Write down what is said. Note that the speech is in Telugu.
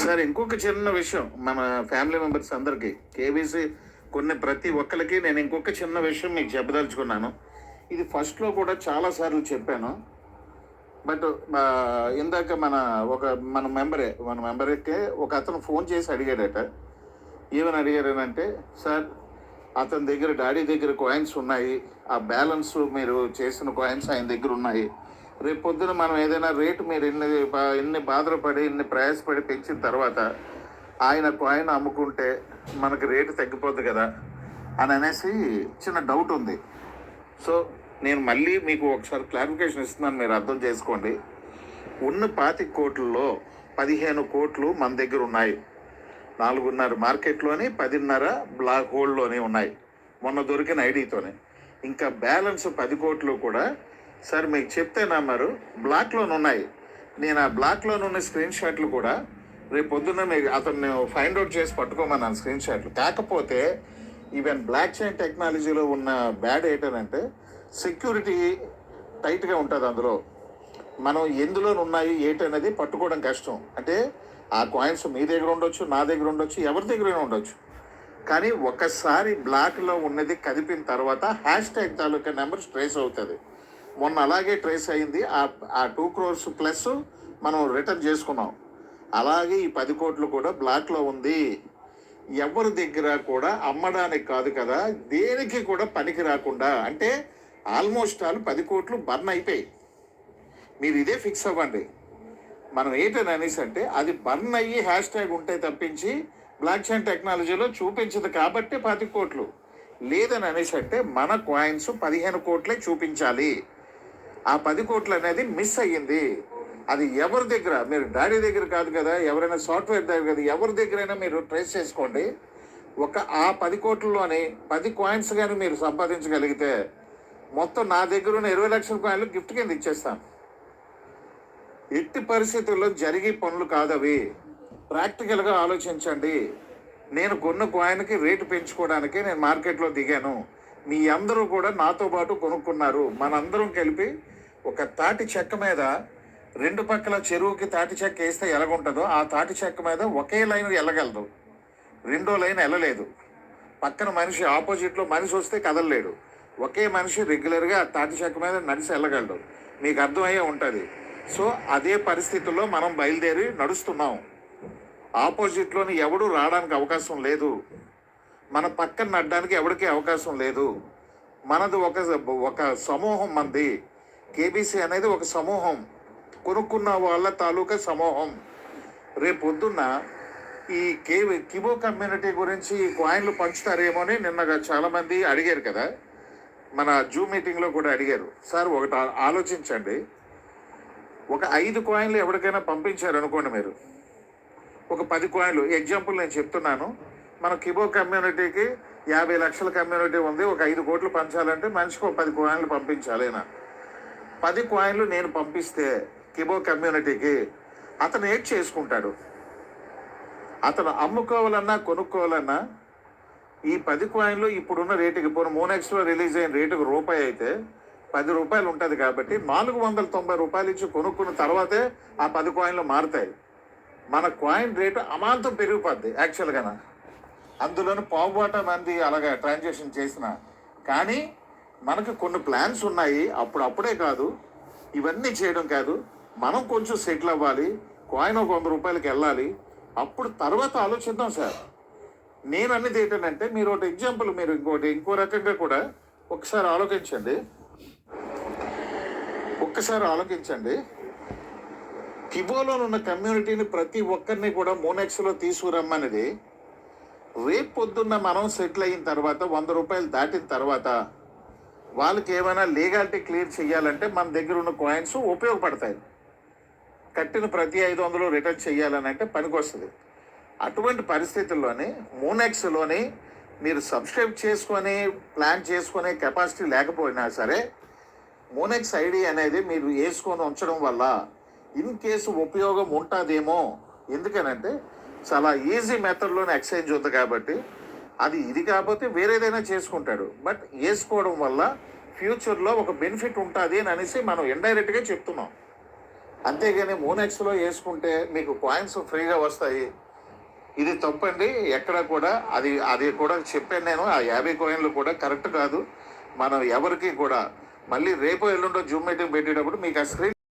సార్ ఇంకొక చిన్న విషయం మన ఫ్యామిలీ మెంబర్స్ అందరికీ కేబీసీ ప్రతి ఒక్కరికి నేను ఇంకొక చిన్న విషయం మీకు చెప్పదలుచుకున్నాను. ఇది ఫస్ట్లో కూడా చాలాసార్లు చెప్పాను. బట్ ఇందాక మన మెంబర్కే ఒక అతను ఫోన్ చేసి అడిగాడట. ఏమని అడిగారనంటే, సార్ అతని దగ్గర డాడీ దగ్గర కాయిన్స్ ఉన్నాయి, ఆ బ్యాలెన్స్ మీరు చేసిన కాయిన్స్ ఆయన దగ్గర ఉన్నాయి. రేపు పొద్దున మనం ఏదైనా రేటు మీరు ఇన్ని బాధపడి ఇన్ని ప్రయాసపడి పెంచిన తర్వాత ఆయన కాయిన్ అమ్ముకుంటే మనకు రేటు తగ్గిపోద్ది కదా అని అనేసి చిన్న డౌట్ ఉంది. సో నేను మళ్ళీ మీకు ఒకసారి క్లారిఫికేషన్ ఇస్తున్నాను, మీరు అర్థం చేసుకోండి. ఉన్న 25 కోట్లలో 15 కోట్లు మన దగ్గర ఉన్నాయి, 4.5 మార్కెట్లోని 10.5 బ్లాక్ హోల్డ్లోనే ఉన్నాయి మొన్న దొరికిన ఐడితోనే. ఇంకా బ్యాలెన్స్ 10 కోట్లు కూడా సార్ మీకు చెప్తే నమ్మరు, బ్లాక్లోనే ఉన్నాయి. నేను ఆ బ్లాక్లోనే ఉన్న స్క్రీన్ షాట్లు కూడా రేపు పొద్దున్న మీకు అతన్ని ఫైండ్ అవుట్ చేసి పట్టుకోమన్నాను స్క్రీన్ షాట్లు. కాకపోతే ఈవెన్ బ్లాక్ చైన్ టెక్నాలజీలో ఉన్న బ్యాడ్ ఏంటంటే సెక్యూరిటీ టైట్గా ఉంటుంది. అందులో మనం ఎందులో ఉన్నాయి ఏంటనేది పట్టుకోవడం కష్టం. అంటే ఆ కాయిన్స్ మీ దగ్గర ఉండొచ్చు, నా దగ్గర ఉండొచ్చు, ఎవరి దగ్గరైనా ఉండొచ్చు. కానీ ఒకసారి బ్లాక్లో ఉన్నది కదిపిన తర్వాత హ్యాష్ ట్యాగ్ తాలూకా నెంబర్ ట్రేస్ అవుతుంది. మొన్న అలాగే ట్రేస్ అయింది. ఆ 2 crores ప్లస్ మనం రిటర్న్ చేసుకున్నాం. అలాగే ఈ 10 కోట్లు కూడా బ్లాక్లో ఉంది. ఎవరి దగ్గర కూడా అమ్మడానికి కాదు కదా, దేనికి కూడా పనికి రాకుండా, అంటే ఆల్మోస్ట్ 10 కోట్లు బర్న్ అయిపోయి. మీరు ఇదే ఫిక్స్ అవ్వండి. మనం ఏంటని అనేసి అంటే అది బర్న్ అయ్యి హ్యాష్ ట్యాగ్ ఉంటే తప్పించి బ్లాక్ చైన్ టెక్నాలజీలో చూపించదు కాబట్టి 10 కోట్లు లేదని అనేసి అంటే మన కాయిన్స్ 15 కోట్లే చూపించాలి. ఆ 10 కోట్లు అనేది మిస్ అయ్యింది. అది ఎవరి దగ్గర, మీరు డాడీ దగ్గర కాదు కదా, ఎవరైనా సాఫ్ట్వేర్ దగ్గర కదా, ఎవరి దగ్గరైనా మీరు ట్రేస్ చేసుకోండి. ఆ 10 కోట్లలోని 10 కాయిన్స్ కానీ మీరు సంపాదించగలిగితే మొత్తం నా దగ్గర ఉన్న 20 లక్షల కాయిన్లు గిఫ్ట్ కింద ఇచ్చేస్తాను. ఎట్టి పరిస్థితుల్లో జరిగే పనులు కాదవి. ప్రాక్టికల్గా ఆలోచించండి. నేను కొన్న కాయిన్కి రేటు పెంచుకోవడానికి నేను మార్కెట్లో దిగాను. మీ అందరూ కూడా నాతో పాటు కొనుక్కున్నారు. మనందరం కలిపి ఒక తాటి చెక్క మీద 2 పక్కల చెరువుకి తాటి చెక్క వేస్తే ఎలాగుంటుందో ఆ తాటి చెక్క మీద ఒకే లైన్ వెళ్ళగలదు, రెండో లైన్ వెళ్ళలేదు. పక్కన మనిషి ఆపోజిట్లో మనిషి వస్తే కదలలేడు. ఒకే మనిషి రెగ్యులర్గా తాటి చెక్క మీద నడిచి వెళ్ళగలడు. మీకు అర్థమయ్యే ఉంటుంది. సో అదే పరిస్థితుల్లో మనం బయలుదేరి నడుస్తున్నాం. ఆపోజిట్లోని ఎవడు రావడానికి అవకాశం లేదు, మన పక్కన నడడానికి ఎవరికి అవకాశం లేదు. మనది ఒక సమూహం. మంది కేబీసీ అనేది ఒక సమూహం, కొనుక్కున్న వాళ్ళ తాలూకా సమూహం. రేపు పొద్దున్న ఈ కిబో కమ్యూనిటీ గురించి ఈ కాయిన్లు పంచుతారేమో అని నిన్న చాలామంది అడిగారు కదా, మన జూమ్ మీటింగ్లో కూడా అడిగారు. సార్ ఒకటి ఆలోచించండి. ఒక 5 కాయిన్లు ఎవరికైనా పంపించారనుకోండి, మీరు ఒక 10 కాయిన్లు ఎగ్జాంపుల్ నేను చెప్తున్నాను. మన కిబో కమ్యూనిటీకి 50 లక్షల కమ్యూనిటీ ఉంది. ఒక 5 కోట్లు పంచాలంటే మనిషికి ఒక 10 కాయిన్లు పంపించాలేనా? 10 కాయిన్లు నేను పంపిస్తే కిబో కమ్యూనిటీకి అతను ఏడ్ చేసుకుంటాడు. అతను అమ్ముకోవాలన్నా కొనుక్కోవాలన్నా ఈ 10 కాయిన్లు ఇప్పుడున్న రేటుకి, ఇప్పుడు మోనెక్స్లో రిలీజ్ అయిన రేటుకు రూపాయి అయితే 10 రూపాయలు ఉంటుంది కాబట్టి 490 రూపాయలు ఇచ్చి కొనుక్కున్న తర్వాతే ఆ 10 కాయిన్లు మారుతాయి. మన కాయిన్ రేటు అమాంతం పెరిగిపోద్ది యాక్చువల్గా. అందులోని పావుబాట మంది అలాగా ట్రాన్సాక్షన్ చేసిన. కానీ మనకు కొన్ని ప్లాన్స్ ఉన్నాయి. అప్పుడే కాదు, ఇవన్నీ చేయడం కాదు. మనం కొంచెం సెటిల్ అవ్వాలి, కాయిన్ ఒక 100 రూపాయలకి వెళ్ళాలి. అప్పుడు తర్వాత ఆలోచిద్దాం సార్. నేను అన్నది ఏంటంటే, మీరు ఒక ఎగ్జాంపుల్, మీరు ఇంకో రకంగా కూడా ఒకసారి ఆలోచించండి. కిబోలో ఉన్న కమ్యూనిటీని ప్రతి ఒక్కరిని కూడా మోనెక్స్లో తీసుకురమ్మనేది. రేపు పొద్దున్న మనం సెటిల్ అయిన తర్వాత 100 రూపాయలు దాటిన తర్వాత వాళ్ళకి ఏమైనా లీగాలిటీ క్లియర్ చేయాలంటే మన దగ్గర ఉన్న కాయిన్స్ ఉపయోగపడతాయి. కట్టిన ప్రతి 500 రిటర్న్ చేయాలని అంటే పనికొస్తుంది. అటువంటి పరిస్థితుల్లోని మోనెక్స్లోని మీరు సబ్స్క్రైబ్ చేసుకొని ప్లాన్ చేసుకునే కెపాసిటీ లేకపోయినా సరే మోనెక్స్ ఐడి అనేది మీరు వేసుకొని ఉంచడం వల్ల ఇన్ కేసు ఉపయోగం ఉంటుందేమో. ఎందుకనంటే చాలా ఈజీ మెథడ్లోనే ఎక్స్చేంజ్ ఉంది కాబట్టి ఇది కాకపోతే వేరేదైనా చేసుకుంటాడు. బట్ వేసుకోవడం వల్ల ఫ్యూచర్లో ఒక బెనిఫిట్ ఉంటుంది అని అనేసి మనం ఇండైరెక్ట్గా చెప్తున్నాం. అంతేగాని మోనెక్స్లో వేసుకుంటే మీకు కాయిన్స్ ఫ్రీగా వస్తాయి. ఇది తప్పండి. ఎక్కడ కూడా అది అది కూడా చెప్పాను నేను. ఆ 50 కాయిన్లు కూడా కరెక్ట్ కాదు. మనం ఎవరికి కూడా మళ్ళీ రేపో ఎల్లుండో జూమ్ మీటింగ్ పెట్టేటప్పుడు మీకు ఆ స్క్రీన్